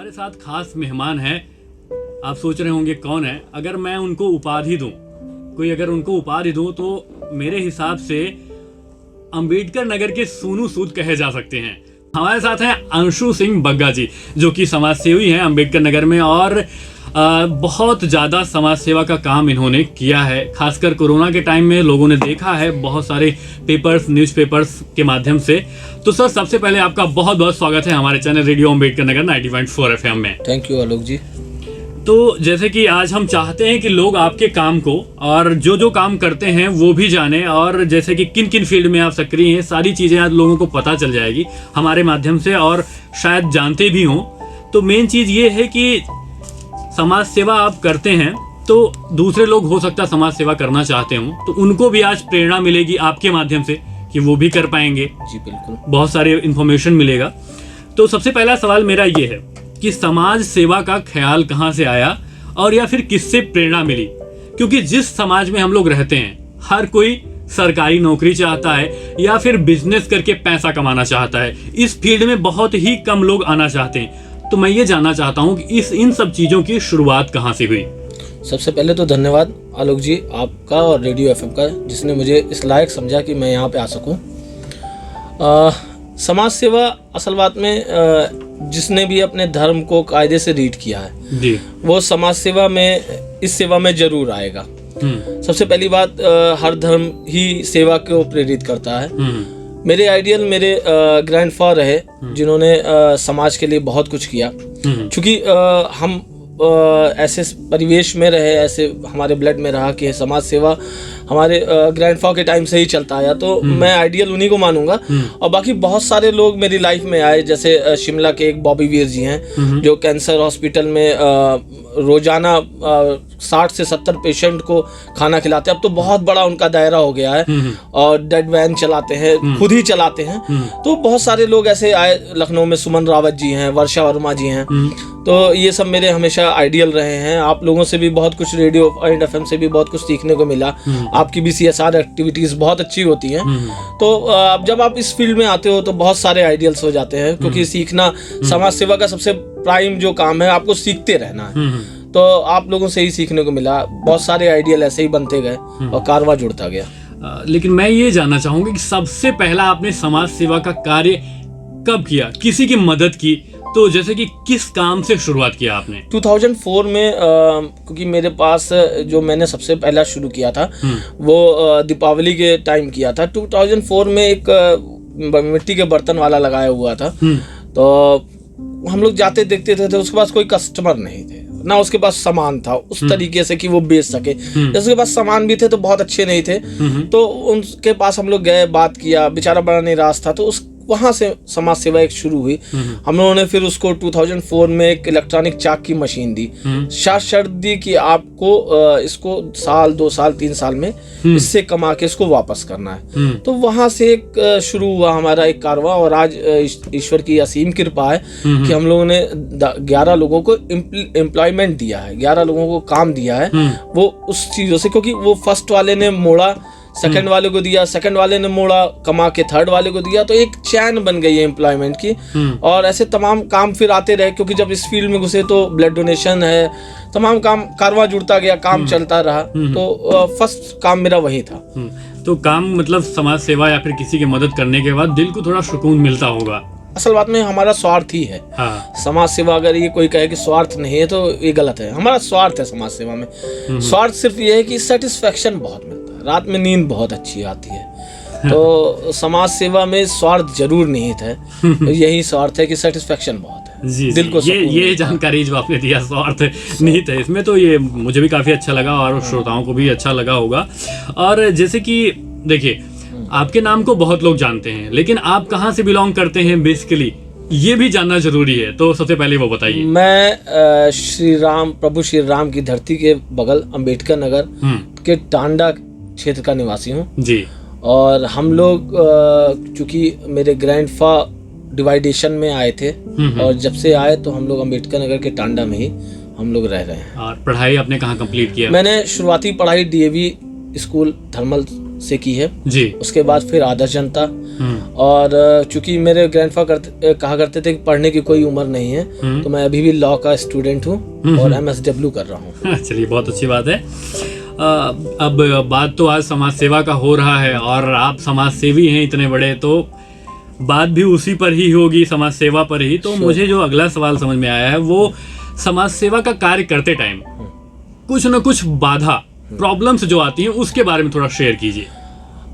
हमारे साथ खास मेहमान हैं। आप सोच रहे होंगे कौन है। अगर मैं उनको उपाधि दूं, कोई अगर उनको उपाधि दूं तो मेरे हिसाब से अंबेडकर नगर के सोनू सूद कहे जा सकते हैं। हमारे साथ हैं अंशु सिंह बग्गा जी, जो कि समाज सेवी हैं अंबेडकर नगर में, और बहुत ज़्यादा समाज सेवा का काम इन्होंने किया है। खासकर कोरोना के टाइम में लोगों ने देखा है बहुत सारे पेपर्स, न्यूज़पेपर्स के माध्यम से। तो सर, सबसे पहले आपका बहुत बहुत स्वागत है हमारे channel radio Ambedkar Nagar 90.4 FM में। थैंक यू आलोक जी। तो जैसे कि आज हम चाहते हैं कि लोग आपके काम को और जो जो काम करते हैं वो भी जाने, और जैसे कि किन किन फील्ड में आप सक्रिय हैं, सारी चीज़ें आज लोगों को पता चल जाएगी हमारे माध्यम से, और शायद जानते भी हों। तो मेन चीज़ ये है कि समाज सेवा आप करते हैं तो दूसरे लोग हो सकता है समाज सेवा करना चाहते हों, तो उनको भी आज प्रेरणा मिलेगी आपके माध्यम से कि वो भी कर पाएंगे। जी बिल्कुल, बहुत सारे इन्फॉर्मेशन मिलेगा। तो सबसे पहला सवाल मेरा ये है कि समाज सेवा का ख्याल कहाँ से आया, और या फिर किससे प्रेरणा मिली? क्योंकि जिस समाज में हम लोग रहते हैं, हर कोई सरकारी नौकरी चाहता है या फिर बिजनेस करके पैसा कमाना चाहता है। इस फील्ड में बहुत ही कम लोग आना चाहते हैं। तो मैं ये जानना चाहता हूँ कि इन सब चीज़ों की शुरुआत कहाँ से हुई? सबसे पहले तो धन्यवाद आलोक जी आपका और रेडियो एफएम का, जिसने मुझे इस लायक समझा कि मैं यहाँ पे आ सकूँ। समाज सेवा असल बात में जिसने भी अपने धर्म को कायदे से रीड किया है जी, वो समाज सेवा में, इस सेवा में जरूर आएगा। सबसे पहली बात, हर धर्म ही सेवा को प्रेरित करता है। मेरे आइडियल मेरे ग्रैंडफादर रहे, जिन्होंने समाज के लिए बहुत कुछ किया। क्योंकि हम ऐसे परिवेश में रहे, ऐसे हमारे ब्लड में रहा कि समाज सेवा हमारे ग्रैंडफादर के टाइम से ही चलता आया, तो मैं आइडियल उन्हीं को मानूंगा। और बाकी बहुत सारे लोग मेरी लाइफ में आए, जैसे शिमला के एक बॉबी वीर जी हैं, जो कैंसर हॉस्पिटल में रोजाना 60 से 70 पेशेंट को खाना खिलाते हैं। अब तो बहुत बड़ा उनका दायरा हो गया है, और डेड वैन चलाते हैं, खुद ही चलाते हैं। तो बहुत सारे लोग ऐसे आए। लखनऊ में सुमन रावत जी हैं, वर्षा वर्मा जी हैं। तो ये सब मेरे हमेशा आइडियल रहे हैं। आप लोगों से भी बहुत कुछ, रेडियो एंड एफएम से भी बहुत कुछ सीखने को मिला। आपकी भी CSR एक्टिविटीज बहुत अच्छी होती हैं। तो जब आप इस फील्ड में आते हो तो बहुत सारे आइडियल्स हो जाते हैं, क्योंकि सीखना समाज सेवा का सबसे प्राइम जो काम है, आपको सीखते रहना है। तो आप लोगों से ही सीखने को मिला। बहुत सारे आइडियल ऐसे ही बनते गए और कारवां जुड़ता गया। लेकिन मैं ये जानना चाहूँगा कि सबसे पहला आपने समाज सेवा का कार्य कब किया, किसी की मदद की? तो जैसे कि किस काम से शुरुआत किया आपने? 2004 में, क्योंकि मेरे पास जो मैंने सबसे पहला शुरू किया था वो दीपावली के टाइम किया था। 2004 में एक मिट्टी के बर्तन वाला लगाया हुआ था। तो हम लोग जाते देखते थे, तो उसके पास कोई कस्टमर नहीं थे, ना उसके पास सामान था उस तरीके से कि वो बेच सके। जैसे उसके पास सामान भी थे तो बहुत अच्छे नहीं थे। तो उनके पास हम लोग गए, बात किया, बेचारा बड़ा निराश था। तो वहाँ से समाज सेवा एक शुरू हुई। हम लोगों ने फिर उसको 2004 में एक इलेक्ट्रॉनिक चाक की मशीन दी, शर्त दी कि आपको इसको 1 साल 2 साल 3 साल में इससे कमा के इसको वापस करना है। तो वहाँ से एक शुरू हुआ हमारा एक कारवां, और आज ईश्वर की असीम कृपा है कि हम लोगों ने 11 लोगों को एम्प्लॉयमेंट दिया है, 11 लोगों को काम दिया है। वो उस चीज़ों से, क्योंकि वो फर्स्ट वाले ने मोड़ा, सेकंड वाले को दिया, सेकंड वाले ने मोड़ा, कमा के थर्ड वाले को दिया, तो एक चैन बन गई है एम्प्लॉयमेंट की। और ऐसे तमाम काम फिर आते रहे, क्योंकि जब इस फील्ड में घुसे तो ब्लड डोनेशन है, तमाम काम, कारवां जुड़ता गया, काम चलता रहा। तो फर्स्ट काम मेरा वही था। तो काम मतलब समाज सेवा या फिर किसी की मदद करने के बाद दिल को थोड़ा सुकून मिलता होगा। असल बात में हमारा स्वार्थ ही है। हाँ। समाज सेवा, अगर ये कोई कहे कि स्वार्थ नहीं है तो ये गलत है। हमारा स्वार्थ है समाज सेवा में। स्वार्थ सिर्फ ये है कि सेटिस्फेक्शन बहुत मिलता है, रात में नींद बहुत अच्छी आती है। तो समाज सेवा में स्वार्थ जरूर निहित है। तो यही स्वार्थ है कि सेटिस्फेक्शन बहुत है। जी, दिल को ये जानकारी जो आपने दिया, स्वार्थ निहित है इसमें, तो ये मुझे भी काफी अच्छा लगा और श्रोताओं को भी अच्छा लगा होगा। और जैसे कि देखिए, आपके नाम को बहुत लोग जानते हैं, लेकिन आप कहाँ से बिलोंग करते हैं बेसिकली, ये भी जानना जरूरी है। तो सबसे पहले वो बताइए। मैं प्रभु श्री राम की धरती के बगल अंबेडकर नगर के टांडा क्षेत्र का निवासी हूँ जी। और हम लोग चूंकि मेरे ग्रैंडफादर डिवाइडेशन में आए थे, और जब से आए तो हम लोग अंबेडकर नगर के टांडा में ही हम लोग रह रहे हैं। और पढ़ाई आपने कहाँ कंप्लीट किया? मैंने शुरुआती पढ़ाई DAV स्कूल धर्मल से की है जी। उसके बाद फिर आदर्श जनता। और चूंकि मेरे ग्रैंडफादर कहा करते थे कि पढ़ने की कोई उम्र नहीं है, तो मैं अभी भी लॉ का स्टूडेंट हूँ और MSW कर रहा हूँ। चलिए, बहुत अच्छी बात है। अब बात तो आज समाज सेवा का हो रहा है और आप समाज सेवी हैं इतने बड़े, तो बात भी उसी पर ही होगी, समाज सेवा पर ही। तो मुझे जो अगला सवाल समझ में आया है वो समाज सेवा का कार्य करते टाइम कुछ न कुछ बाधा, प्रॉब्लम्स जो आती हैं उसके बारे में थोड़ा शेयर कीजिए।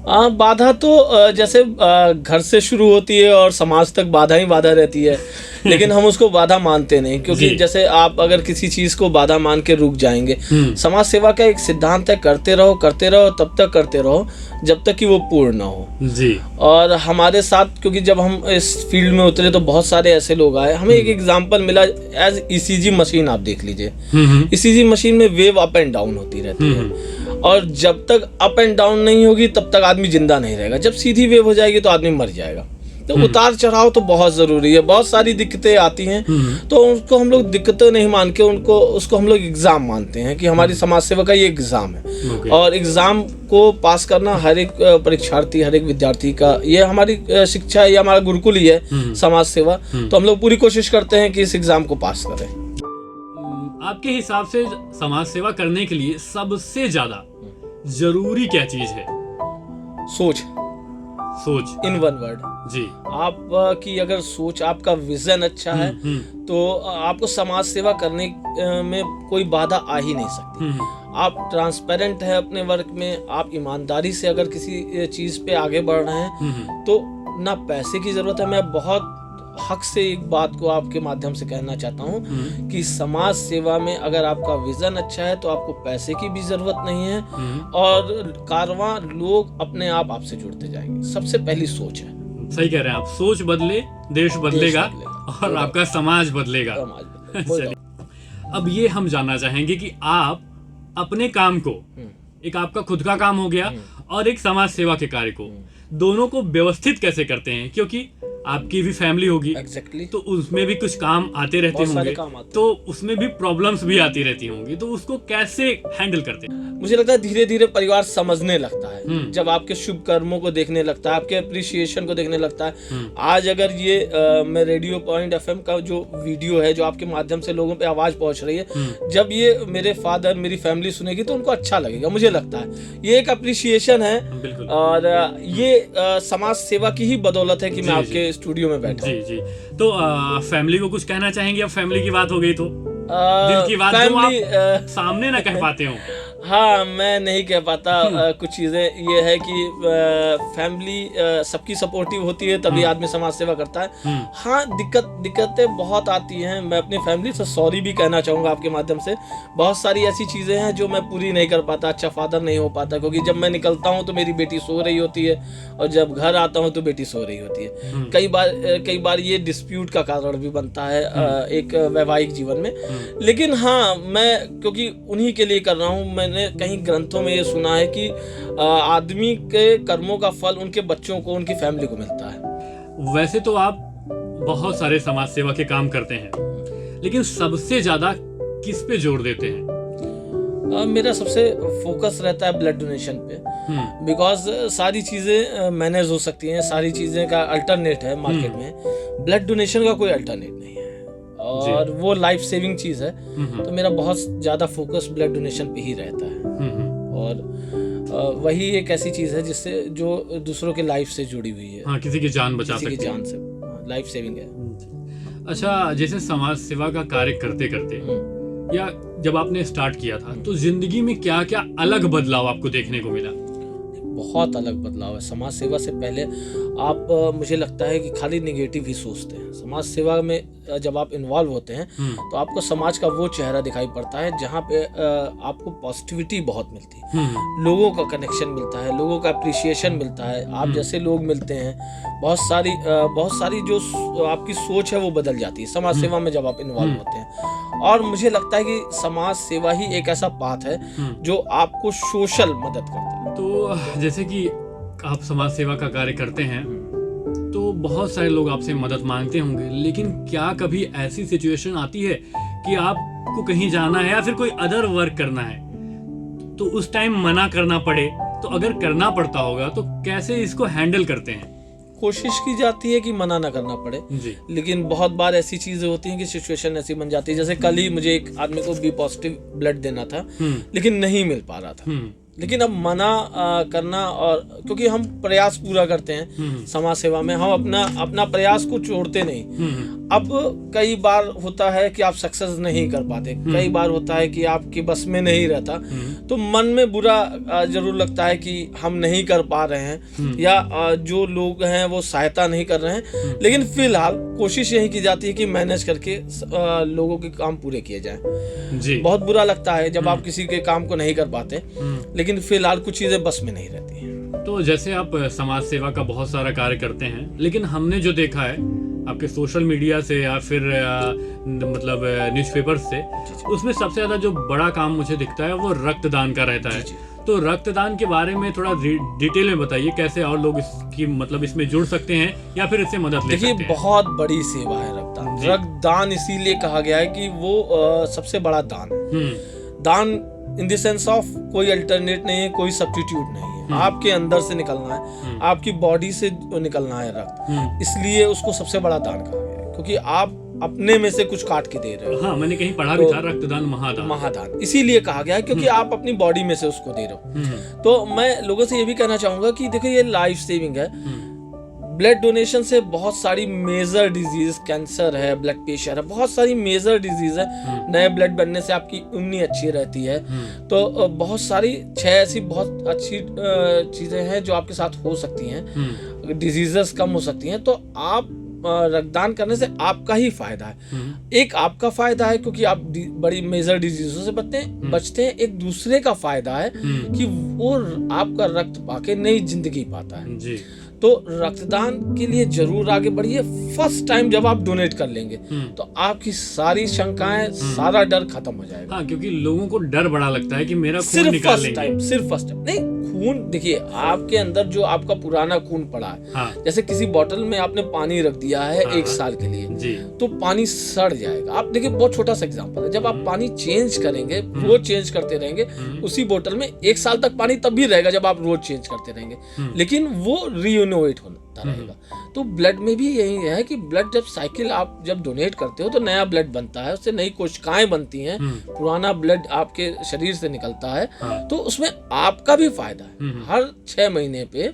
बाधा तो जैसे घर से शुरू होती है और समाज तक बाधा ही बाधा रहती है, लेकिन हम उसको बाधा मानते नहीं, क्योंकि जैसे आप अगर किसी चीज को बाधा मान के रुक जाएंगे, समाज सेवा का एक सिद्धांत है करते रहो तब तक करते रहो जब तक कि वो पूर्ण ना हो जी। और हमारे साथ, क्योंकि जब हम इस फील्ड में उतरे तो बहुत सारे ऐसे लोग आए, हमें एक एग्जांपल मिला एज ECG मशीन। आप देख लीजिए, ECG मशीन में वेव अप एंड डाउन होती रहती है और जब तक अप एंड डाउन नहीं होगी तब तक आदमी जिंदा नहीं रहेगा। जब सीधी वेव हो जाएगी तो आदमी मर जाएगा। तो उतार चढ़ाव तो बहुत जरूरी है, बहुत सारी दिक्कतें आती हैं, तो उसको हम लोग दिक्कतें नहीं मान के उसको हम लोग एग्जाम मानते हैं कि हमारी समाज सेवा का ये एग्जाम है। और एग्जाम को पास करना हर एक परीक्षार्थी, हर एक विद्यार्थी का, ये हमारी शिक्षा है, ये हमारा गुरुकुल ही है समाज सेवा। तो हम लोग पूरी कोशिश करते हैं कि इस एग्जाम को पास करें। आपके हिसाब से समाज सेवा करने के लिए सबसे ज्यादा जरूरी क्या चीज है? सोच इन वन वर्ड जी। आप की अगर सोच, आपका विजन अच्छा है तो आपको समाज सेवा करने में कोई बाधा आ ही नहीं सकती। आप ट्रांसपेरेंट है अपने वर्क में, आप ईमानदारी से अगर किसी चीज पे आगे बढ़ रहे हैं तो ना पैसे की जरूरत है। मैं बहुत हक से एक बात को आपके माध्यम से कहना चाहता हूँ कि समाज सेवा में अगर आपका विजन अच्छा है तो आपको पैसे की भी जरूरत नहीं है और कारवां लोग अपने आप आपसे जुड़ते जाएंगे। सबसे पहली सोच है। सही कह रहे हैं आप, सोच बदले देश बदलेगा और आपका समाज बदलेगा। चलिए, अब ये हम जानना चाहेंगे कि आप अपने काम को, एक आपका खुद का काम हो गया और एक समाज सेवा के कार्य को, दोनों को व्यवस्थित कैसे करते हैं? क्योंकि आपकी भी फैमिली होगी, तो उसमें भी कुछ काम आते रहते होंगे, तो उसमें भी प्रॉब्लम्स भी आती रहती होंगी, तो उसको कैसे हैंडल करते हैं? मुझे लगता है धीरे धीरे परिवार समझने लगता है, जब आपके शुभ कर्मों को देखने लगता है, आपके अप्रिसिएशन को देखने लगता है। आज अगर ये मैं रेडियो पॉइंट FM का जो वीडियो है, जो आपके माध्यम से लोगों पे आवाज पहुंच रही है, जब ये मेरे फादर, मेरी फैमिली सुनेगी तो उनको अच्छा लगेगा। मुझे लगता है ये एक अप्रिसिएशन है और ये समाज सेवा की ही बदौलत है कि मैं आपके स्टूडियो में बैठा हूं। जी। तो फैमिली को कुछ कहना चाहेंगे? अब फैमिली की बात हो गई तो दिल की बात जो आप सामने ना कह पाते हो। हाँ, मैं नहीं कह पाता कुछ चीज़ें। ये है कि फैमिली सबकी सपोर्टिव होती है तभी आदमी समाज सेवा करता है। हाँ, दिक्कतें बहुत आती हैं। मैं अपनी फैमिली से सॉरी भी कहना चाहूँगा आपके माध्यम से। बहुत सारी ऐसी चीज़ें हैं जो मैं पूरी नहीं कर पाता, अच्छा फादर नहीं हो पाता, क्योंकि जब मैं निकलता हूँ तो मेरी बेटी सो रही होती है और जब घर आता हूँ तो बेटी सो रही होती है। कई बार ये डिस्प्यूट का कारण भी बनता है एक वैवाहिक जीवन में। लेकिन हाँ, मैं क्योंकि उन्हीं के लिए कर रहा हूँ, मैंने कहीं ग्रंथों में ये सुना है कि आदमी के कर्मों का फल उनके बच्चों को, उनकी फैमिली को मिलता है। वैसे तो आप बहुत सारे समाज सेवा के काम करते हैं, लेकिन सबसे ज्यादा किस पे जोर देते हैं? मेरा सबसे फोकस रहता है ब्लड डोनेशन पे, बिकॉज सारी चीज़ें मैनेज हो सकती हैं, सारी चीज़ें का अल्टरनेट है मार्केट में। ब्लड डोनेशन का कोई अल्टरनेट नहीं है और वो लाइफ सेविंग चीज़ है। तो मेरा बहुत ज़्यादा फोकस ब्लड डोनेशन पे ही रहता है और वही एक ऐसी चीज़ है जिससे जो दूसरों के लाइफ से जुड़ी हुई है। हाँ, किसी की जान बचा सकती है, किसी की जान से लाइफ सेविंग है। अच्छा, जैसे समाज सेवा का कार्य करते करते या जब आपने स्टार्ट किया था तो जिंदगी में क्या क्या अलग बदलाव आपको देखने को मिला? बहुत अलग बदलाव है। समाज सेवा से पहले आप मुझे लगता है कि खाली निगेटिव ही सोचते हैं। समाज सेवा में जब आप इन्वॉल्व होते हैं तो आपको समाज का वो चेहरा दिखाई पड़ता है जहाँ पे आपको पॉजिटिविटी बहुत मिलती है, लोगों का कनेक्शन मिलता है, लोगों का अप्रिसिएशन मिलता है, आप जैसे लोग मिलते हैं, बहुत सारी जो आपकी सोच है वो बदल जाती है समाज सेवा में जब आप इन्वॉल्व होते हैं। और मुझे लगता है कि समाज सेवा ही एक ऐसा पाथ है जो आपको सोशल मदद करता है। तो जैसे कि आप समाज सेवा का कार्य करते हैं तो बहुत सारे लोग आपसे मदद मांगते होंगे, लेकिन क्या कभी ऐसी सिचुएशन आती है कि आपको कहीं जाना है या फिर कोई अदर वर्क करना है तो उस टाइम मना करना पड़े तो अगर करना पड़ता होगा तो कैसे इसको हैंडल करते हैं? कोशिश की जाती है कि मना ना करना पड़े, जी। लेकिन बहुत बार ऐसी चीजें होती हैं कि सिचुएशन ऐसी बन जाती है। जैसे कल ही मुझे एक आदमी को बी पॉजिटिव ब्लड देना था, लेकिन नहीं मिल पा रहा था। लेकिन अब मना करना, और क्योंकि हम प्रयास पूरा करते हैं समाज सेवा में, हम अपना प्रयास को छोड़ते नहीं। अब कई बार होता है कि आप सक्सेस नहीं कर पाते, कई बार होता है कि आपकी बस में नहीं रहता, तो मन में बुरा जरूर लगता है कि हम नहीं कर पा रहे हैं, या जो लोग हैं वो सहायता नहीं कर रहे हैं। लेकिन फिलहाल कोशिश यही की जाती है कि मैनेज करके लोगों के काम पूरे किए जाएं। जी। बहुत बुरा लगता है जब आप किसी के काम को नहीं कर पाते, लेकिन फिलहाल कुछ चीजें बस में नहीं रहती हैं। तो जैसे आप समाज सेवा का बहुत सारा कार्य करते हैं, लेकिन हमने जो देखा है आपके सोशल मीडिया से या फिर मतलब न्यूज़पेपर से, उसमें सबसे ज्यादा जो बड़ा काम मुझे दिखता है वो रक्तदान का रहता है। तो रक्तदान के बारे में थोड़ा डिटेल में बताइए, कैसे और लोग इसकी मतलब इसमें जुड़ सकते हैं या फिर इससे मदद ले सकते हैं? देखिए, बहुत बड़ी सेवा है रक्तदान। रक्तदान इसीलिए कहा गया है कि वो सबसे बड़ा दान है। दान इन द सेंस ऑफ कोई अल्टरनेट नहीं है, कोई सब्स्टिट्यूट नहीं है। आपके अंदर से निकलना है, आपकी बॉडी से निकलना है रक्त, इसलिए उसको सबसे बड़ा दान कहा गया है, क्योंकि आप अपने में से कुछ काट के दे रहे हो। हाँ, मैंने कहीं पढ़ा भी था, रक्तदान महादान इसीलिए कहा गया है क्योंकि आप अपनी बॉडी में से उसको दे रहे हो। तो मैं लोगों से ये भी कहना चाहूंगा कि देखो, ये लाइफ सेविंग है। ब्लड डोनेशन से बहुत सारी मेजर डिजीज, कैंसर है, ब्लड प्रेशर है, बहुत सारी मेजर डिजीज है। नए ब्लड बनने से आपकी इम्यूनिटी अच्छी रहती है। तो बहुत सारी 6 ऐसी बहुत अच्छी चीजें हैं जो आपके साथ हो सकती हैं, डिजीजेस कम हो सकती हैं। तो आप रक्तदान करने से आपका ही फायदा है। एक आपका फायदा है क्योंकि आप बड़ी मेजर डिजीजों से बचते हैं। एक दूसरे का फायदा है कि वो आपका रक्त पाके नई जिंदगी पाता है। जी। तो रक्तदान के लिए जरूर आगे बढ़िए। फर्स्ट टाइम जब आप डोनेट कर लेंगे तो आपकी सारी शंकाएं, सारा डर खत्म हो जाएगा। हाँ, क्योंकि लोगों को डर बड़ा लगता है कि मेरा खून निकाल लेंगे। सिर्फ फर्स्ट टाइम नहीं, खून देखिए, आपके अंदर जो आपका पुराना खून पड़ा है, हाँ। जैसे किसी बोतल में आपने पानी रख दिया है 1 साल के लिए, जी। तो पानी सड़ जाएगा। आप देखिए, बहुत छोटा सा एग्जांपल है, जब आप पानी चेंज करेंगे, रोज चेंज करते रहेंगे उसी बोतल में, 1 साल तक पानी तब भी रहेगा जब आप रोज चेंज करते रहेंगे, लेकिन वो रिन्यूएट होता रहेगा। तो ब्लड में भी यही है कि ब्लड जब साइकिल आप जब डोनेट करते हो तो नया ब्लड बनता है, उससे नई कोशिकाएं बनती हैं, पुराना ब्लड आपके शरीर से निकलता है। तो उसमें आपका भी फायदा है। हर 6 महीने पे,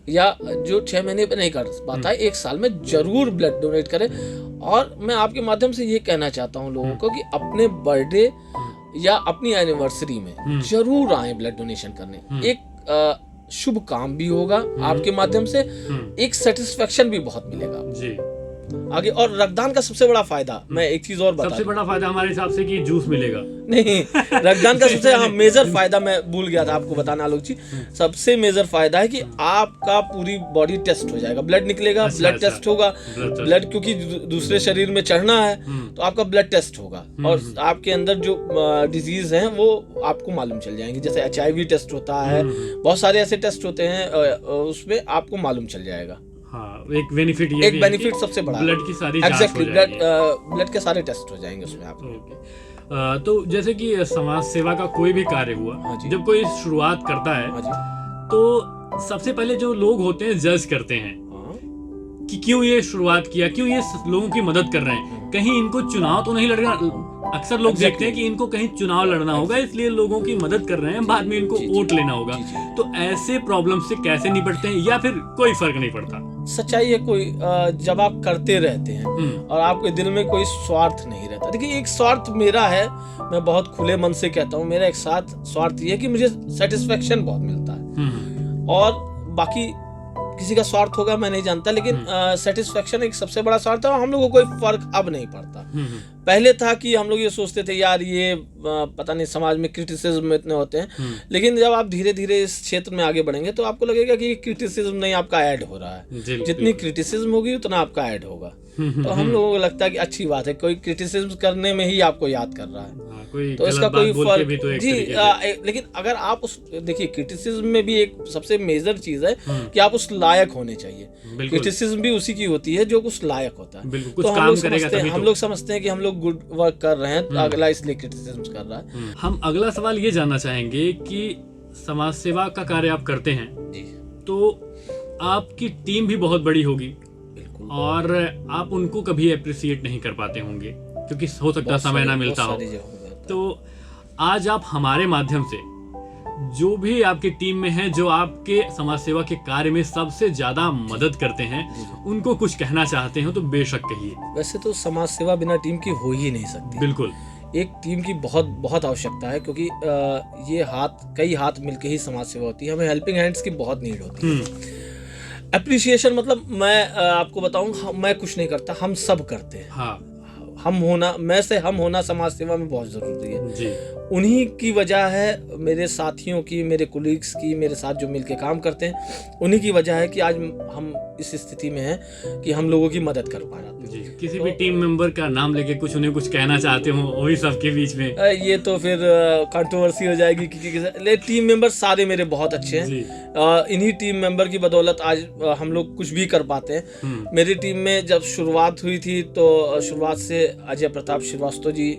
या जो 6 महीने पे नहीं कर पाता है, 1 साल में जरूर ब्लड डोनेट करें। और मैं आपके माध्यम से ये कहना चाहता हूँ लोगों को कि अपने बर्थडे या अपनी एनिवर्सरी में जरूर आए ब्लड डोनेशन करने। एक शुभ काम भी होगा आपके माध्यम से, एक सेटिस्फेक्शन भी बहुत मिलेगा जी आगे। और रक्तदान का सबसे बड़ा फायदा, मैं एक चीज और बता, सबसे बड़ा फायदा हमारे हिसाब से कि जूस मिलेगा। नहीं, रक्तदान का सबसे मेजर फायदा मैं भूल गया था आपको बताना आलोक जी। सबसे मेजर फायदा है कि आपका पूरी बॉडी टेस्ट हो जाएगा, ब्लड निकलेगा, ब्लड टेस्ट होगा। ब्लड क्योंकि दूसरे शरीर में चढ़ना है तो आपका ब्लड टेस्ट होगा, और आपके अंदर जो डिजीज है वो आपको मालूम चल जाएंगे। जैसे HIV टेस्ट होता है, बहुत सारे ऐसे टेस्ट होते हैं, उसमें आपको मालूम चल जाएगा। हाँ, एक बेनिफिट ये, एक बेनिफिट सबसे बड़ा, ब्लड की सारी जांच हो जाएगी। ब्लड के सारे टेस्ट हो जाएंगे उसमें आपको। तो जैसे कि समाज सेवा का कोई भी कार्य हुआ, जब कोई शुरुआत करता है, तो सबसे पहले जो लोग होते हैं जज करते हैं कि क्यों ये शुरुआत किया, क्यों ये लोगों की मदद कर रहे हैं, कहीं इनको चुनाव तो नहीं लड़ना। अक्सर लोग देखते हैं कि इनको कहीं चुनाव लड़ना होगा, इसलिए लोगों की मदद कर रहे हैं, बाद में इनको वोट लेना होगा। तो ऐसे प्रॉब्लम से कैसे निपटते हैं, या फिर कोई फर्क नहीं पड़ता? सच्चाई है, कोई जब आप करते रहते हैं और आपके दिल में कोई स्वार्थ नहीं रहता। देखिए, एक स्वार्थ मेरा है, मैं बहुत खुले मन से कहता हूँ, मेरा एक स्वार्थ ये है कि मुझे सेटिस्फेक्शन बहुत मिलता है, और बाकी किसी का स्वार्थ होगा मैं नहीं जानता, लेकिन सेटिस्फेक्शन एक सबसे बड़ा स्वार्थ है। और हम लोगों को कोई फर्क अब नहीं पड़ता। पहले था कि हम लोग ये सोचते थे यार ये पता नहीं, समाज में क्रिटिसिज्म इतने होते हैं, लेकिन जब आप धीरे धीरे इस क्षेत्र में आगे बढ़ेंगे तो आपको लगेगा कि क्रिटिसिज्म नहीं, आपका ऐड हो रहा है। जितनी क्रिटिसिज्म होगी उतना आपका ऐड होगा। तो हम लोगों को लगता है कि अच्छी बात है, कोई क्रिटिसिज्म करने में ही आपको याद कर रहा है, तो इसका कोई फर्क जी। लेकिन अगर आप उस, देखिए, क्रिटिसिज्म में भी एक सबसे मेजर चीज है कि आप उस लायक होने चाहिए। क्रिटिसिज्म भी उसी की होती है जो उस लायक होता है। तो हम लोग समझते हैं कि हम लोग गुड वर्क कर रहे हैं, अगला इसलिए क्रिटिसिज्म कर रहा है। हम अगला सवाल ये जानना चाहेंगे कि समाज सेवा का कार्य आप करते हैं जी तो आपकी टीम भी बहुत बड़ी होगी बिल्कुल। और आप उनको कभी अप्रिसिएट नहीं कर पाते होंगे क्योंकि हो सकता समय ना मिलता हो। तो आज आप हमारे माध्यम से जो भी आपकी टीम में है, जो आपके समाज सेवा के कार्य में सबसे ज्यादा मदद करते हैं, उनको कुछ कहना चाहते हो तो बेशक कहिए। वैसे तो समाज सेवा बिना टीम की हो ही नहीं सकती। बिल्कुल, एक टीम की बहुत बहुत आवश्यकता है क्योंकि ये कई हाथ मिलके ही समाज सेवा होती है। हमें हेल्पिंग हैंड्स की बहुत नीड होती है। अप्रिसिएशन मतलब मैं आपको बताऊं, मैं कुछ नहीं करता, हम सब करते हैं। हाँ, हम होना समाज सेवा में बहुत जरूरी है जी। उन्हीं की वजह है, मेरे साथियों की, मेरे कोलीग्स की, मेरे साथ जो मिलके काम करते हैं, उन्हीं की वजह है कि आज हम इस स्थिति में हैं कि हम लोगों की मदद कर पा रहे हैं। जी, किसी भी टीम मेंबर का नाम लेके उन्हें कुछ कहना चाहते हो वही सबके बीच में? ये तो फिर कंट्रोवर्सी हो जाएगी कि टीम मेंबर सारे मेरे बहुत अच्छे हैं। इन्हीं टीम मेंबर की बदौलत आज हम लोग कुछ भी कर पाते हैं। मेरी टीम में जब शुरुआत हुई थी तो शुरुआत से अजय प्रताप श्रीवास्तव जी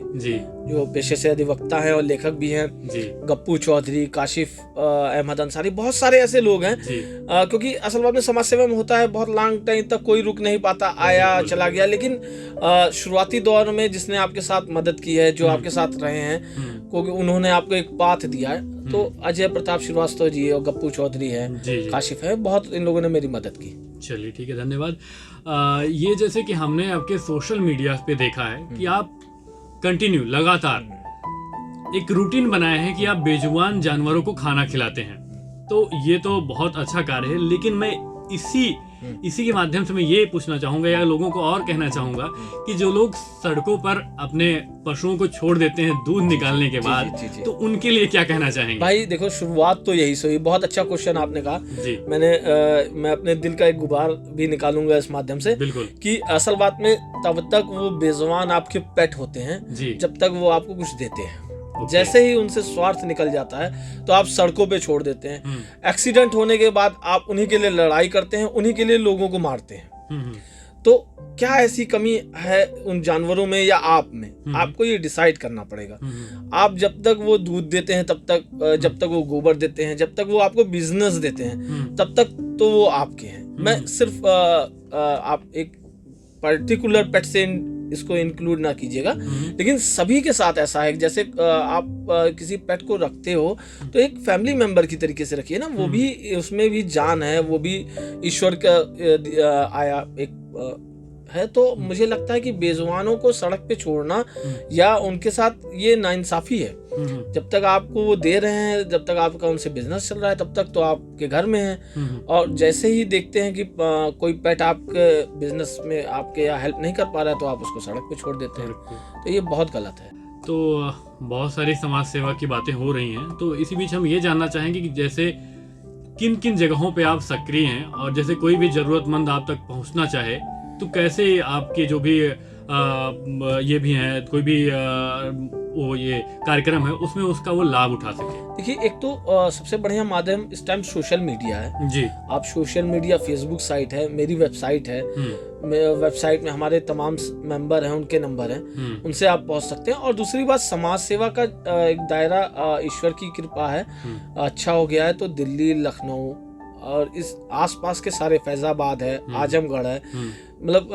जो पेशे से अधिवक्ता हैं और लेखक भी हैं, गप्पू चौधरी, काशिफ अहमद अंसारी, बहुत सारे ऐसे लोग हैं। क्योंकि असल बात में समाज सेवा में होता है बहुत लॉन्ग टाइम तक कोई रुक नहीं पाता, आया चला गया, लेकिन शुरुआती दौर में जिसने आपके साथ मदद की है, जो आपके साथ रहे हैं, क्योंकि उन्होंने आपको एक पाथ दिया है, तो अजय प्रताप श्रीवास्तव जी और गप्पू चौधरी है, काशिफ है, बहुत इन लोगों ने मेरी मदद की। चलिए ठीक है, धन्यवाद। ये जैसे कि हमने आपके सोशल मीडिया पे देखा है कि आप कंटिन्यू लगातार एक रूटीन बनाया है कि आप बेजुबान जानवरों को खाना खिलाते हैं, तो ये तो बहुत अच्छा कार्य है। लेकिन मैं इसी के माध्यम से मैं ये पूछना चाहूंगा या लोगों को और कहना चाहूंगा कि जो लोग सड़कों पर अपने पशुओं को छोड़ देते हैं दूध निकालने के बाद, तो उनके लिए क्या कहना चाहेंगे? भाई देखो, शुरुआत तो यही हुई। बहुत अच्छा क्वेश्चन आपने कहा। मैं अपने दिल का एक गुबार भी निकालूंगा इस माध्यम से। बिल्कुल। कि असल बात में तब तक वो बेजुबान आपके पेट होते हैं जब तक वो आपको कुछ देते हैं। जैसे ही उनसे स्वार्थ निकल जाता है तो आप सड़कों पे छोड़ देते हैं। एक्सीडेंट होने के बाद आप उन्हीं के लिए लड़ाई करते हैं, उन्हीं के लिए लोगों को मारते हैं। तो क्या ऐसी कमी है उन जानवरों में या आप में? आपको ये डिसाइड करना पड़ेगा। आप जब तक वो दूध देते हैं तब तक, जब तक वो गोबर देते हैं, जब तक वो आपको बिजनेस देते हैं, तब तक तो वो आपके हैं। मैं सिर्फ आप एक पर्टिकुलर पेट से इसको इंक्लूड ना कीजिएगा, लेकिन सभी के साथ ऐसा है। जैसे आप किसी पेट को रखते हो तो एक फैमिली मेंबर की तरीके से रखिए ना, वो भी, उसमें भी जान है, वो भी ईश्वर का आया एक है। तो मुझे लगता है कि बेजुबानों को सड़क पे छोड़ना या उनके साथ ये नाइंसाफी है। जब तक आपको वो दे रहे हैं, जब तक आपका उनसे बिजनेस चल रहा है, तब तक तो आपके घर में है। और जैसे ही देखते हैं कि कोई पेट आपके बिजनेस में आपके या हेल्प नहीं कर पा रहा है, तो आप उसको सड़क पे छोड़ देते हैं। तो ये बहुत गलत है। तो बहुत सारी समाज सेवा की बातें हो रही हैं, तो इसी बीच हम ये जानना चाहेंगे कि जैसे किन किन जगहों पे आप सक्रिय हैं, और जैसे कोई भी जरूरतमंद आप तक पहुंचना चाहे तो कैसे आपके जो भी ये भी हैं, कोई भी वो ये कार्यक्रम है उसमें उसका वो लाभ उठा सके? देखिए, एक तो सबसे बढ़िया माध्यम इस टाइम सोशल मीडिया है जी। आप सोशल मीडिया, फेसबुक साइट है, मेरी वेबसाइट है। वेबसाइट में हमारे तमाम मेंबर हैं, उनके नंबर हैं, उनसे आप पहुंच सकते हैं। और दूसरी बात, समाज सेवा का एक दायरा ईश्वर की कृपा है अच्छा हो गया है। तो दिल्ली, लखनऊ और इस आसपास के सारे, फैजाबाद है, आजमगढ़ है, मतलब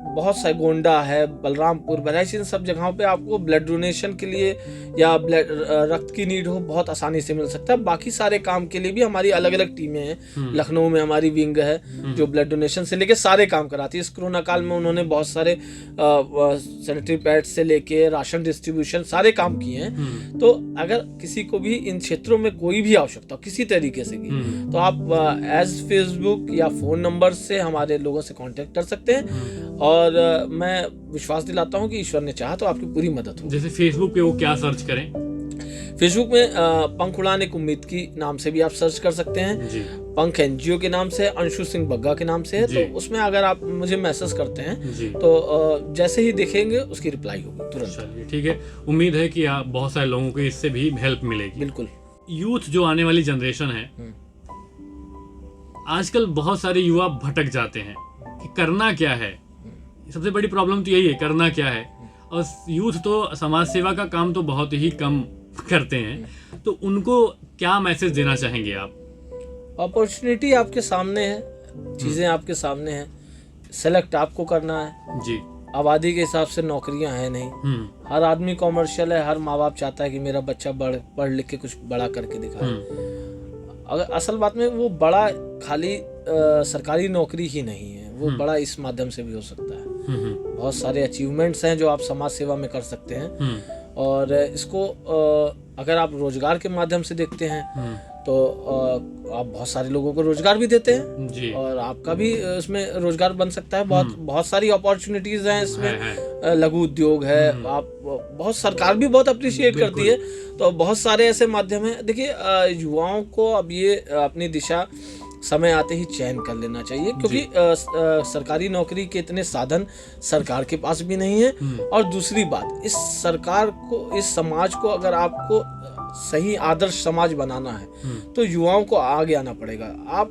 बहुत सारे, गोंडा है, बलरामपुर, बहराइच, इन सब जगहों पे आपको ब्लड डोनेशन के लिए या रक्त की नीड हो बहुत आसानी से मिल सकता है। बाकी सारे काम के लिए भी हमारी अलग अलग टीमें हैं। लखनऊ में हमारी विंग है जो ब्लड डोनेशन से लेके सारे काम कराती है। इस कोरोना काल में उन्होंने बहुत सारे सैनिटरी पैड से लेके राशन डिस्ट्रीब्यूशन सारे काम किए हैं। तो अगर किसी को भी इन क्षेत्रों में कोई भी आवश्यकता हो किसी तरीके से की, तो आप एज फेसबुक या फोन नंबर से हमारे लोगों से कांटेक्ट कर सकते हैं। और मैं विश्वास दिलाता हूं कि ईश्वर ने चाहा तो आपकी पूरी मदद हो। जैसे फेसबुक पे वो क्या सर्च करें? फेसबुक में पंख उड़ान एक उम्मीद की नाम से भी आप सर्च कर सकते हैं जी। पंख एनजीओ के नाम से, अंशु सिंह बग्गा के नाम से है। तो उसमें अगर आप मुझे मैसेज करते हैं तो जैसे ही देखेंगे उसकी रिप्लाई होगी तुरंत। चलिए ठीक है, उम्मीद है कि आप बहुत सारे लोगों को इससे भी हेल्प मिलेगी। बिल्कुल। यूथ जो आने वाली जनरेशन है, आजकल बहुत सारे युवा भटक जाते हैं कि करना क्या है। सबसे बड़ी प्रॉब्लम तो यही है, करना क्या है। और यूथ तो समाज सेवा का काम तो बहुत ही कम करते हैं, तो उनको क्या मैसेज देना चाहेंगे आप? अपॉर्चुनिटी आपके सामने है, चीज़ें आपके सामने हैं, सेलेक्ट आपको करना है जी। आबादी के हिसाब से नौकरियां हैं नहीं। हर आदमी कॉमर्शियल है, हर माँ बाप चाहता है कि मेरा बच्चा पढ़ लिख के कुछ बड़ा करके दिखाए। अगर असल बात में वो बड़ा खाली सरकारी नौकरी ही नहीं है, वो बड़ा इस माध्यम से भी हो सकता है। बहुत सारे अचीवमेंट्स हैं जो आप समाज सेवा में कर सकते हैं, और इसको अगर आप रोजगार के माध्यम से देखते हैं तो आप बहुत सारे लोगों को रोजगार भी देते हैं जी। और आपका भी इसमें रोजगार बन सकता है। बहुत सारी अपॉर्चुनिटीज हैं इसमें, लघु उद्योग है, आप बहुत सरकार भी बहुत अप्रिशिएट करती है, तो बहुत सारे ऐसे माध्यम हैं। देखिए युवाओं को अब ये अपनी दिशा समय आते ही चयन कर लेना चाहिए, क्योंकि सरकारी नौकरी के इतने साधन सरकार के पास भी नहीं है। और दूसरी बात, इस सरकार को, इस समाज को अगर आपको सही आदर्श समाज बनाना है तो युवाओं को आगे आना पड़ेगा। आप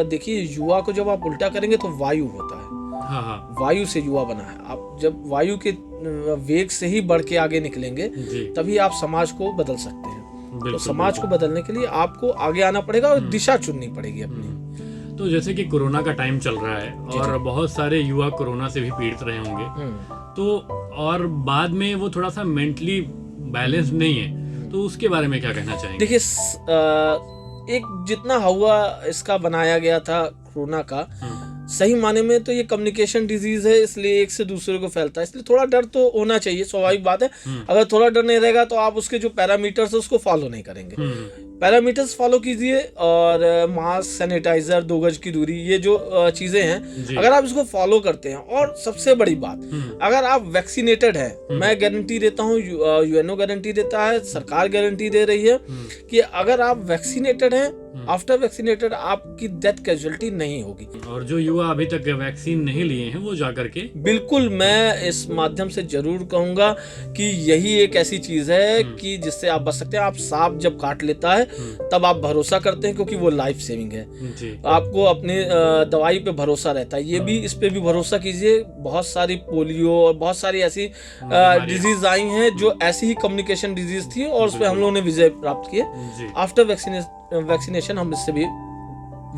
देखिए, युवा को जब आप उल्टा करेंगे तो वायु होता है, वायु से युवा बना है। आप जब वायु के वेग से ही बढ़ के आगे निकलेंगे तभी आप समाज को बदल सकते हैं। तो समाज को बदलने के लिए आपको आगे आना पड़ेगा और दिशा चुननी पड़ेगी अपनी। तो जैसे कि कोरोना का टाइम चल रहा है और बहुत सारे युवा कोरोना से भी पीड़ित रहे होंगे, तो और बाद में वो थोड़ा सा मेंटली बैलेंस नहीं है, तो उसके बारे में क्या कहना चाहेंगे? देखिए, एक जितना हुआ इसका बनाया गया था कोरोना का, सही माने में तो ये कम्युनिकेशन डिजीज है, इसलिए एक से दूसरे को फैलता है, इसलिए थोड़ा डर तो होना चाहिए, स्वाभाविक बात है। अगर थोड़ा डर नहीं रहेगा तो आप उसके जो पैरामीटर्स है उसको फॉलो नहीं करेंगे। पैरामीटर्स फॉलो कीजिए, और मास्क, सैनिटाइजर, 2 गज की दूरी, ये जो चीजें हैं अगर आप इसको फॉलो करते हैं, और सबसे बड़ी बात, अगर आप वैक्सीनेटेड हैं, मैं गारंटी देता हूँ, यूएनओ गारंटी देता है, सरकार गारंटी दे रही है कि अगर आप वैक्सीनेटेड हैं, आफ्टर वैक्सीनेटेड आपकी डेथ कैजुअलिटी नहीं होगी। और जो युवा अभी तक वैक्सीन नहीं लिए हैं वो जाकर के, बिल्कुल, मैं इस माध्यम से जरूर कहूंगा कि यही एक ऐसी चीज है कि जिससे आप बच सकते हैं। आप सांप जब काट लेता है तब आप भरोसा करते हैं, क्योंकि वो लाइफ सेविंग है। आपको अपने दवाई पे भरोसा रहता है, ये भी, इस पे भी भरोसा कीजिए। बहुत सारी पोलियो और बहुत सारी ऐसी डिजीज आई हैं जो ऐसी ही कम्युनिकेशन डिजीज थी, और उस पर हम लोगों ने विजय प्राप्त किए। आफ्टर वैक्सीनेशन हम इससे भी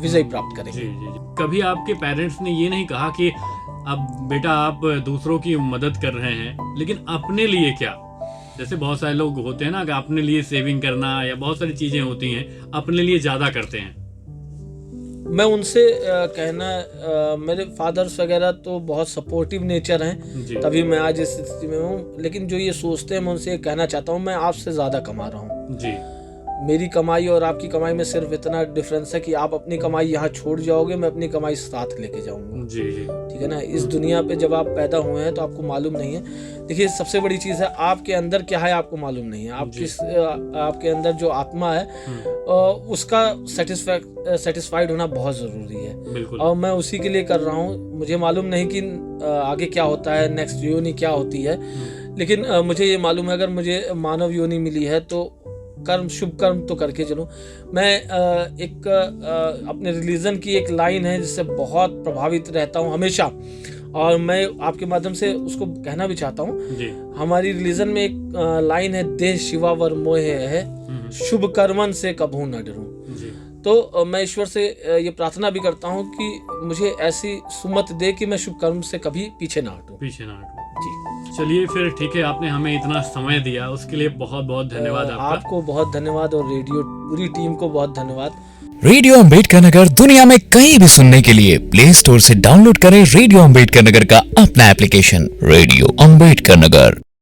विजय प्राप्त करेंगे। कभी आपके पेरेंट्स ने ये नहीं कहा कि अब बेटा आप दूसरों की मदद कर रहे हैं, लेकिन अपने लिए क्या? जैसे बहुत सारे लोग होते हैं ना कि अपने लिए सेविंग करना, या बहुत सारी चीजें होती हैं अपने लिए ज्यादा करते हैं। मैं उनसे कहना, मेरे फादर्स वगैरह तो बहुत सपोर्टिव नेचर हैं, तभी मैं आज इस स्थिति में हूँ। लेकिन जो ये सोचते हैं, मैं उनसे कहना चाहता हूँ, मैं आपसे ज्यादा कमा रहा हूँ जी। मेरी कमाई और आपकी कमाई में सिर्फ इतना डिफरेंस है कि आप अपनी कमाई यहाँ छोड़ जाओगे, मैं अपनी कमाई साथ लेके जाऊंगा जी। ठीक है ना। इस दुनिया पे जब आप पैदा हुए हैं तो आपको मालूम नहीं है। देखिए, सबसे बड़ी चीज़ है, आपके अंदर क्या है आपको मालूम नहीं है। आपके अंदर जो आत्मा है उसका सेटिस्फाइड होना बहुत ज़रूरी है, और मैं उसी के लिए कर रहा हूँ। मुझे मालूम नहीं कि आगे क्या होता है, नेक्स्ट योनि क्या होती है, लेकिन मुझे ये मालूम है अगर मुझे मानव योनि मिली है तो कर्म, शुभ कर्म तो करके चलूं। मैं एक अपने रिलीजन की एक लाइन है जिससे बहुत प्रभावित रहता हूं हमेशा, और मैं आपके माध्यम से उसको कहना भी चाहता हूं। हमारी रिलीजन में एक लाइन है, देह शिवा वर मोहे है, शुभ कर्मन से कभू न डरूं। तो मैं ईश्वर से ये प्रार्थना भी करता हूं कि मुझे ऐसी सुमत दे कि मैं शुभ कर्म से कभी पीछे ना हटूं जी। चलिए फिर ठीक है, आपने हमें इतना समय दिया उसके लिए बहुत बहुत धन्यवाद। आपको बहुत धन्यवाद, और रेडियो पूरी टीम को बहुत धन्यवाद। रेडियो अम्बेडकर नगर दुनिया में कहीं भी सुनने के लिए प्ले स्टोर से डाउनलोड करें रेडियो अम्बेडकर नगर का अपना एप्लीकेशन, रेडियो अम्बेडकर नगर।